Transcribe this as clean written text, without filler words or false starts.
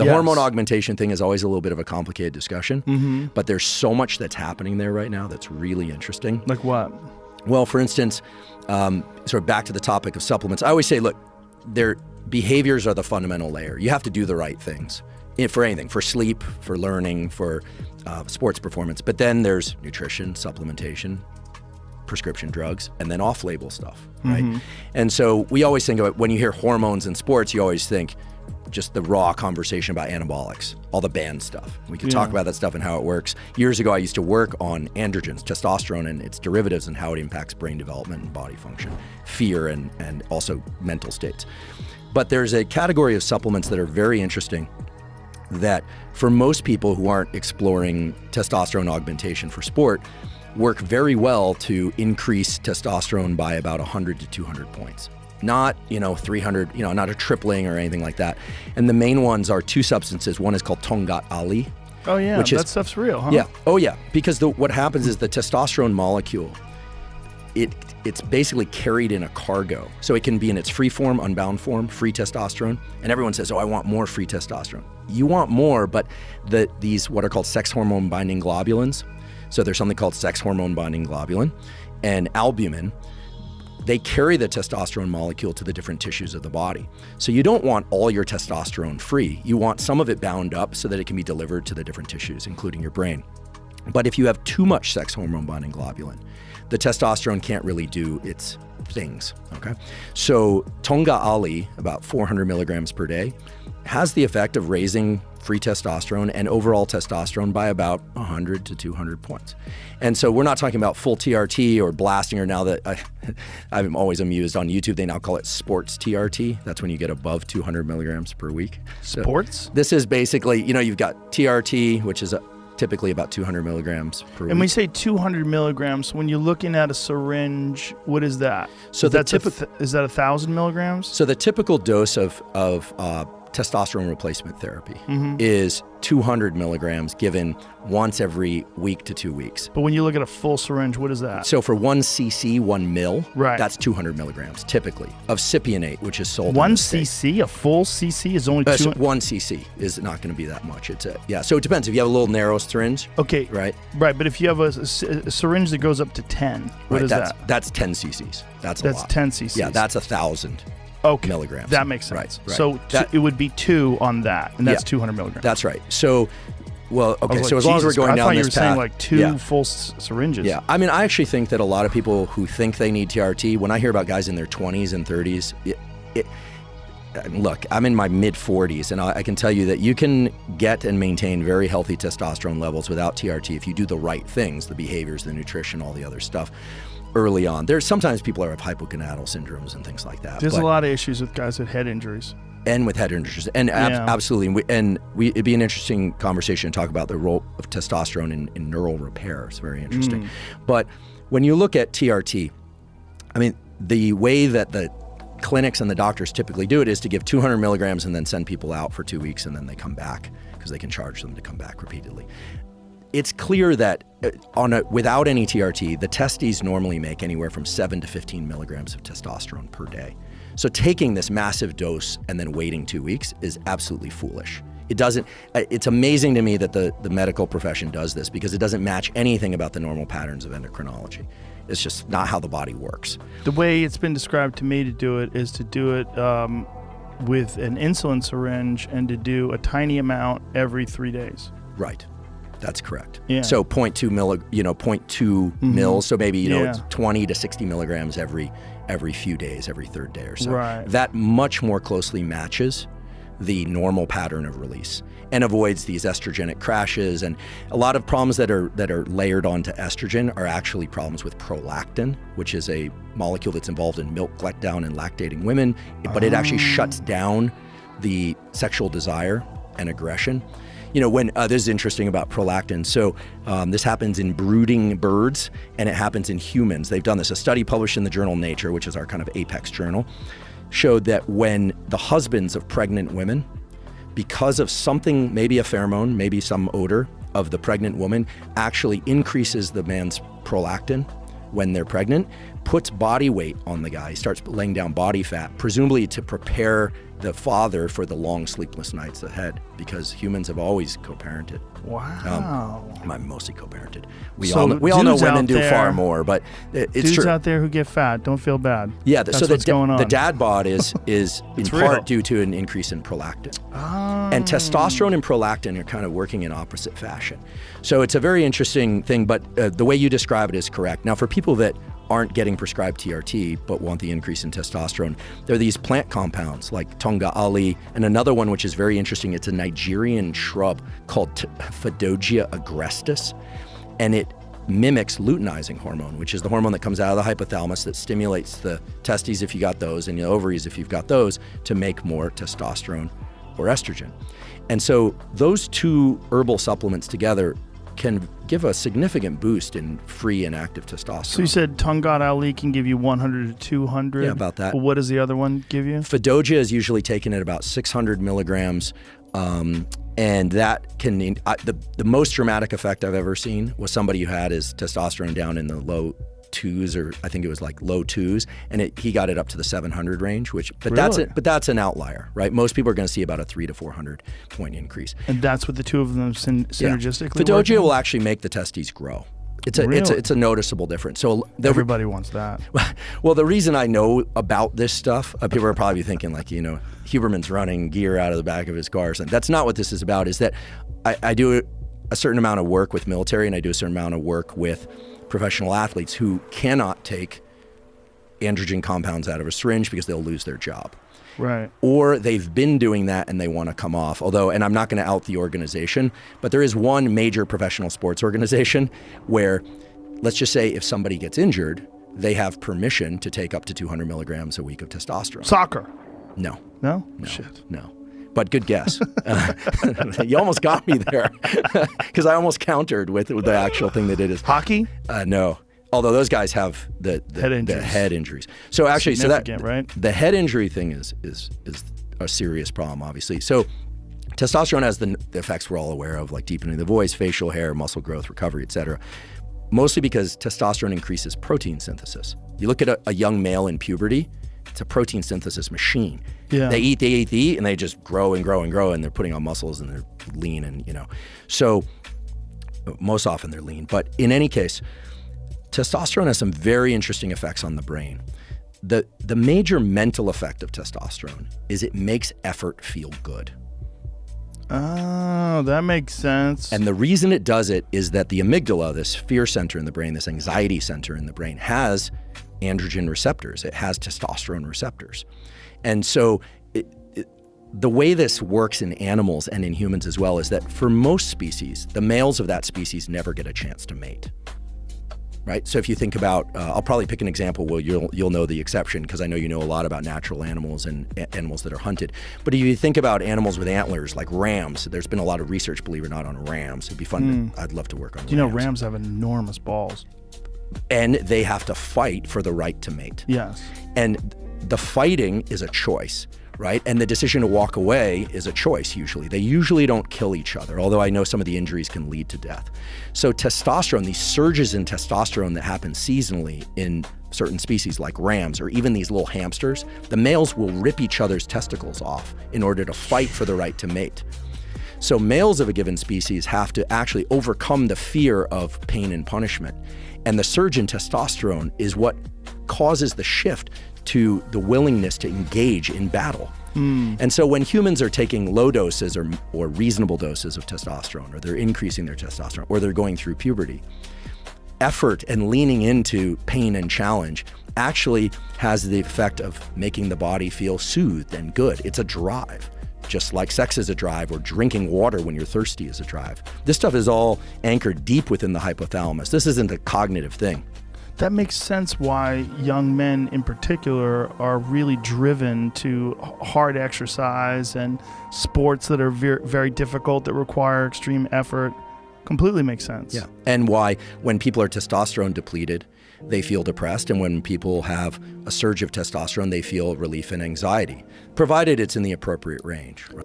The hormone augmentation thing is always a little bit of a complicated discussion, but there's so much that's happening there right now that's really interesting. Like what? Well, for instance, sort of back to the topic of supplements, I always say, look, their behaviors are the fundamental layer. You have to do the right things for anything, for sleep, for learning, for sports performance. But then there's nutrition, supplementation, prescription drugs, and then off-label stuff, right? And so we always think about, when you hear hormones in sports, you always think just the raw conversation about anabolics, all the banned stuff. We could talk about that stuff and how it works. Years ago, I used to work on androgens, testosterone and its derivatives, and how it impacts brain development and body function, fear, and also mental states. But there's a category of supplements that are very interesting that for most people who aren't exploring testosterone augmentation for sport, work very well to increase testosterone by about 100 to 200 points. Not, 300, not a tripling or anything like that. And the main ones are two substances. One is called Tongat Ali. Oh yeah, that stuff's real, huh? Yeah. Oh yeah, because what happens is the testosterone molecule, it's basically carried in a cargo. So it can be in its free form, unbound form, free testosterone. And everyone says, oh, I want more free testosterone. You want more, but these what are called sex hormone binding globulins. So there's something called sex hormone binding globulin and albumin. They carry the testosterone molecule to the different tissues of the body. So you don't want all your testosterone free. You want some of it bound up so that it can be delivered to the different tissues, including your brain. But if you have too much sex hormone binding globulin, the testosterone can't really do its things, okay? So Tonga Ali, about 400 milligrams per day, has the effect of raising free testosterone and overall testosterone by about 100 to 200 points. And so we're not talking about full TRT or blasting, or now that I'm always amused on YouTube, they now call it sports TRT. That's when you get above 200 milligrams per week. Sports? So this is basically, you've got TRT, which is typically about 200 milligrams per week. And when you say 200 milligrams, when you're looking at a syringe, what is that? So is that 1,000 milligrams? So the typical dose of testosterone replacement therapy is 200 milligrams given once every week to 2 weeks. But when you look at a full syringe, what is that? So for 1 cc, 1 mil, right, that's 200 milligrams typically of cypionate, which is sold. 1 cc, a full cc is only 200? 1 cc is not going to be that much. So it depends. If you have a little narrow syringe. Okay. Right. Right, but if you have a syringe that goes up to 10, what is that? That's 10 cc's. That's a lot. That's 10 cc's. Yeah, that's 1,000. milligrams. That makes sense. Right. So it would be 2 on that, and that's 200 milligrams. That's right. So, okay. So as long as we're I going down this path, thought you were saying like 2 full syringes. Yeah. I mean, I actually think that a lot of people who think they need TRT, when I hear about guys in their 20s and 30s, look, I'm in my mid 40s, and I can tell you that you can get and maintain very healthy testosterone levels without TRT if you do the right things, the behaviors, the nutrition, all the other stuff. Early on, there's sometimes people have hypogonadal syndromes and things like that. There's a lot of issues with guys with head injuries. And with head injuries, and absolutely, it'd be an interesting conversation to talk about the role of testosterone in neural repair. It's very interesting. But when you look at TRT, I mean, the way that the clinics and the doctors typically do it is to give 200 milligrams and then send people out for 2 weeks, and then they come back because they can charge them to come back repeatedly. It's clear that without any TRT, the testes normally make anywhere from 7 to 15 milligrams of testosterone per day. So taking this massive dose and then waiting 2 weeks is absolutely foolish. It's amazing to me that the medical profession does this, because it doesn't match anything about the normal patterns of endocrinology. It's just not how the body works. The way it's been described to me to do it is to do it with an insulin syringe and to do a tiny amount every 3 days. Right. That's correct. Yeah. So 0.2 mils. So maybe, 20 to 60 milligrams every few days, every third day or so. Right. That much more closely matches the normal pattern of release and avoids these estrogenic crashes. And a lot of problems that are layered onto estrogen are actually problems with prolactin, which is a molecule that's involved in milk letdown in lactating women, but it actually shuts down the sexual desire and aggression. This is interesting about prolactin. So this happens in brooding birds, and it happens in humans. They've done this. A study published in the journal Nature, which is our kind of apex journal, showed that when the husbands of pregnant women, because of something, maybe a pheromone, maybe some odor of the pregnant woman, actually increases the man's prolactin when they're pregnant, puts body weight on the guy, starts laying down body fat, presumably to prepare the father for the long sleepless nights ahead, because humans have always co-parented. Wow. I'm mostly co-parented. We So all know dudes women out do there- far more, but it's Dudes true. out there who get fat, don't feel bad. Yeah, That's so what's going on. the dad bod is in real. part due to an increase in prolactin. And testosterone and prolactin are kind of working in opposite fashion. So it's a very interesting thing, but the way you describe it is correct. Now, for people that aren't getting prescribed TRT but want the increase in testosterone, there are these plant compounds like tonga ali, and another one which is very interesting. It's a Nigerian shrub called Phaedogia agrestis, and it mimics luteinizing hormone, which is the hormone that comes out of the hypothalamus that stimulates the testes if you got those and the ovaries if you've got those to make more testosterone or estrogen. And so those two herbal supplements together can give a significant boost in free and active testosterone. So you said Tungat Ali can give you 100 to 200? Yeah, about that. Well, what does the other one give you? Phaedogia is usually taken at about 600 milligrams, and that can, the most dramatic effect I've ever seen was somebody who had his testosterone down in the low twos, or I think it was like low twos, and he got it up to the 700 range, but Really? that's an outlier, right? Most people are going to see about a 300 to 400 point increase. And that's what the two of them synergistically Phaedogia working? will actually make the testes grow. It's Really? a noticeable difference. So Everybody wants that. well, the reason I know about this stuff, people are probably thinking like, Huberman's running gear out of the back of his car or something. That's not what this is about. Is that I do a certain amount of work with military, and I do a certain amount of work with professional athletes who cannot take androgen compounds out of a syringe because they'll lose their job. Right. Or they've been doing that and they want to come off. Although, and I'm not going to out the organization, but there is one major professional sports organization where, let's just say if somebody gets injured, they have permission to take up to 200 milligrams a week of testosterone. Soccer? No. No? No. Shit. No. But good guess. You almost got me there because I almost countered with the actual thing that it is. Hockey? No. Although those guys have the head injuries. So actually, right? The head injury thing is a serious problem, obviously. So testosterone has the effects we're all aware of, like deepening the voice, facial hair, muscle growth, recovery, etc. Mostly because testosterone increases protein synthesis. You look at a young male in puberty, it's a protein synthesis machine. Yeah. They eat, and they just grow and grow and grow, and they're putting on muscles and they're lean, and So most often they're lean. But in any case, testosterone has some very interesting effects on the brain. The major mental effect of testosterone is it makes effort feel good. Oh, that makes sense. And the reason it does it is that the amygdala, this fear center in the brain, this anxiety center in the brain, has androgen receptors. It has testosterone receptors. And so the way this works in animals and in humans as well is that for most species, the males of that species never get a chance to mate. Right? So if you think about, I'll probably pick an example where you'll know the exception, because I know you know a lot about natural animals and animals that are hunted. But if you think about animals with antlers, like rams, there's been a lot of research, believe it or not, on rams. It'd be fun. I'd love to work on rams. Rams have enormous balls. And they have to fight for the right to mate. Yes. And the fighting is a choice, right? And the decision to walk away is a choice usually. They usually don't kill each other, although I know some of the injuries can lead to death. So testosterone, these surges in testosterone that happen seasonally in certain species like rams or even these little hamsters, the males will rip each other's testicles off in order to fight for the right to mate. So males of a given species have to actually overcome the fear of pain and punishment. And the surge in testosterone is what causes the shift to the willingness to engage in battle. And so when humans are taking low doses or reasonable doses of testosterone, or they're increasing their testosterone, or they're going through puberty, effort and leaning into pain and challenge actually has the effect of making the body feel soothed and good. It's a drive. Just like sex is a drive, or drinking water when you're thirsty is a drive. This stuff is all anchored deep within the hypothalamus. This isn't a cognitive thing. That makes sense why young men in particular are really driven to hard exercise and sports that are very difficult, that require extreme effort. Completely makes sense. Yeah. And why when people are testosterone depleted, they feel depressed, and when people have a surge of testosterone, they feel relief and anxiety, provided it's in the appropriate range.